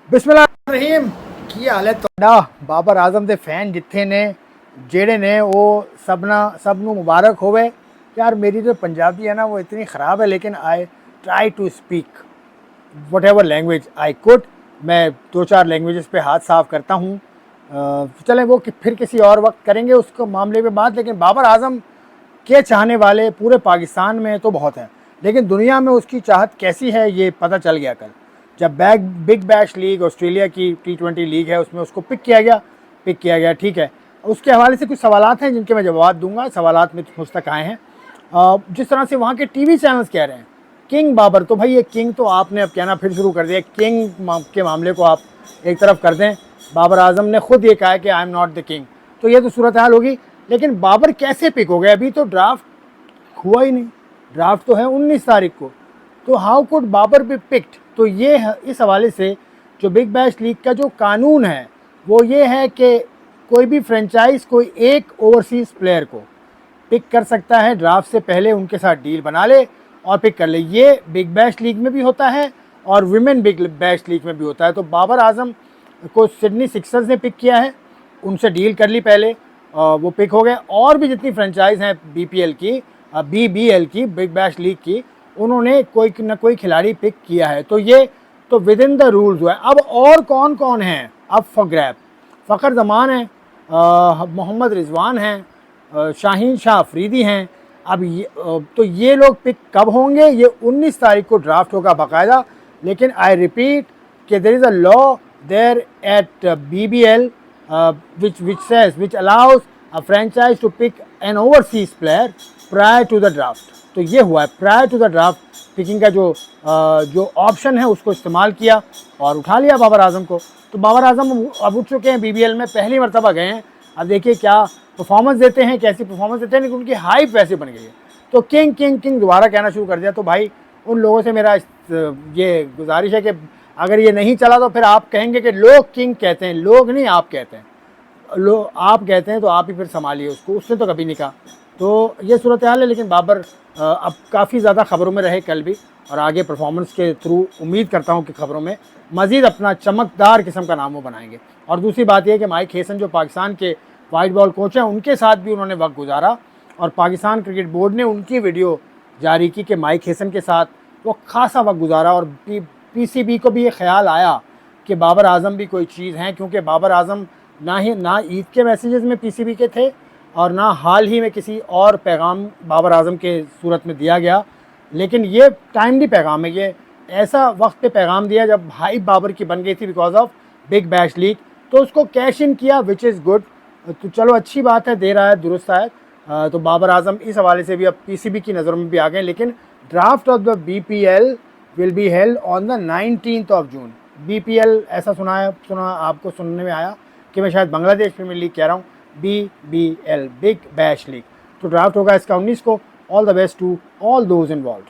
बिस्मिल्लाहिर्रहमानिर्रहीम की हाल है ਤੁਹਾਡਾ ਬਾਬਰ ਆਜ਼ਮ ਦੇ ਫੈਨ ਜਿੱਥੇ ਨੇ ਜਿਹੜੇ ਨੇ ਉਹ ਸਭ ਨੂੰ ਮੁਬਾਰਕ ਹੋਵੇ। यार मेरी जो पंजाबी है ना वो इतनी ख़राब है, लेकिन I try to speak whatever language I could. मैं 2-4 लैंग्वेजेस पे हाथ साफ करता हूँ। चलें वो फिर किसी और वक्त करेंगे उसको मामले में बात। लेकिन बाबर आज़म के चाहने वाले पूरे पाकिस्तान में तो बहुत हैं, लेकिन दुनिया में उसकी चाहत कैसी है ये पता चल गया कल, जब बिग बैश लीग ऑस्ट्रेलिया की T20 लीग है उसमें उसको पिक किया गया। ठीक है, उसके हवाले से कुछ सवालात हैं जिनके मैं जवाब दूंगा। सवालात में मुझ तक आए हैं। जिस तरह से वहाँ के टीवी चैनल्स कह रहे हैं किंग बाबर, तो भाई ये किंग तो आपने अब कहना फिर शुरू कर दिया। किंग के मामले को आप एक तरफ कर दें। बाबर आज़म ने खुद ये कहा है कि I am not the king, तो ये तो सूरत हाल होगी। लेकिन बाबर कैसे पिक हो गए? अभी तो ड्राफ्ट हुआ ही नहीं, ड्राफ्ट तो है 19 तारीख को, तो how could Babar be picked? तो ये इस हवाले से जो बिग बैश लीग का जो कानून है वो ये है कि कोई भी फ्रेंचाइज कोई एक ओवरसीज़ प्लेयर को पिक कर सकता है, ड्राफ्ट से पहले उनके साथ डील बना ले और पिक कर ले। ये बिग बैश लीग में भी होता है और विमेन बिग बैश लीग में भी होता है। तो बाबर आज़म को सिडनी सिक्सर्स ने पिक किया है, उनसे डील कर ली पहले, वो पिक हो गए। और भी जितनी फ्रेंचाइज हैं BPL की, BBL की, बिग बैश लीग की, उन्होंने कोई न कोई खिलाड़ी पिक किया है। तो ये तो विद इन द रूल्स हुआ है। अब और कौन कौन हैं अब फॉर ग्रैब? फ़खर जमान है, मोहम्मद रिजवान हैं, शाहीन शाह अफरीदी हैं। अब तो ये लोग पिक कब होंगे? ये 19 तारीख को ड्राफ्ट होगा बाकायदा। लेकिन आई रिपीट कि there is a law there at BBL which allows a franchise to pick an overseas player prior to the draft। तो ये हुआ है, prior to the draft picking का जो ऑप्शन है उसको इस्तेमाल किया और उठा लिया बाबर आज़म को। तो बाबर आज़म अब उठ चुके हैं, BBL में पहली मरतबा गए हैं। अब देखिए क्या परफॉर्मेंस देते हैं, कैसी परफॉर्मेंस देते हैं, लेकिन उनकी हाइप वैसे बन गई है। तो किंग किंग किंग दोबारा कहना शुरू कर दिया। तो भाई उन लोगों से मेरा ये गुजारिश है कि अगर ये नहीं चला तो फिर आप कहेंगे कि लोग किंग कहते हैं। लोग नहीं, आप कहते हैं। आप कहते हैं तो आप ही फिर संभालिए उसको, उसने तो कभी नहीं कहा। तो ये सूरत हाल है। लेकिन बाबर अब काफ़ी ज़्यादा ख़बरों में रहे कल भी, और आगे परफॉर्मेंस के थ्रू उम्मीद करता हूँ कि ख़बरों में मज़ीद अपना चमकदार किस्म का नाम वो बनाएंगे। और दूसरी बात यह कि माइक हेसन जो पाकिस्तान के वाइट बॉल कोच हैं, उनके साथ भी उन्होंने वक्त गुजारा और पाकिस्तान क्रिकेट बोर्ड ने उनकी वीडियो जारी की कि माइक हेसन के साथ वो खासा वक्त गुजारा। और PCB को भी ये ख्याल आया कि बाबर आज़म भी कोई चीज़ हैं, क्योंकि बाबर आज़म ना ईद के मैसेजेस में PCB के थे और ना हाल ही में किसी और पैगाम बाबर आज़म के सूरत में दिया गया। लेकिन ये टाइमली पैगाम है, ये ऐसा वक्त पे पैगाम दिया जब हाइप बाबर की बन गई थी because of big Bash League, तो उसको कैश इन किया, विच इज़ गुड। तो चलो अच्छी बात है, दे रहा है, दुरुस्त है। तो बाबर आज़म इस हवाले से भी अब PCB की नज़रों में भी आ गए। लेकिन draft of the BPL will be held on the 19th of June। BPL ऐसा सुना आपको सुनने में आया कि मैं शायद बांग्लादेश प्रीमियर लीग कह रहा हूँ, BBL बिग बैश लीग। तो ड्राफ्ट होगा इसका 19 को। All the best to all those involve.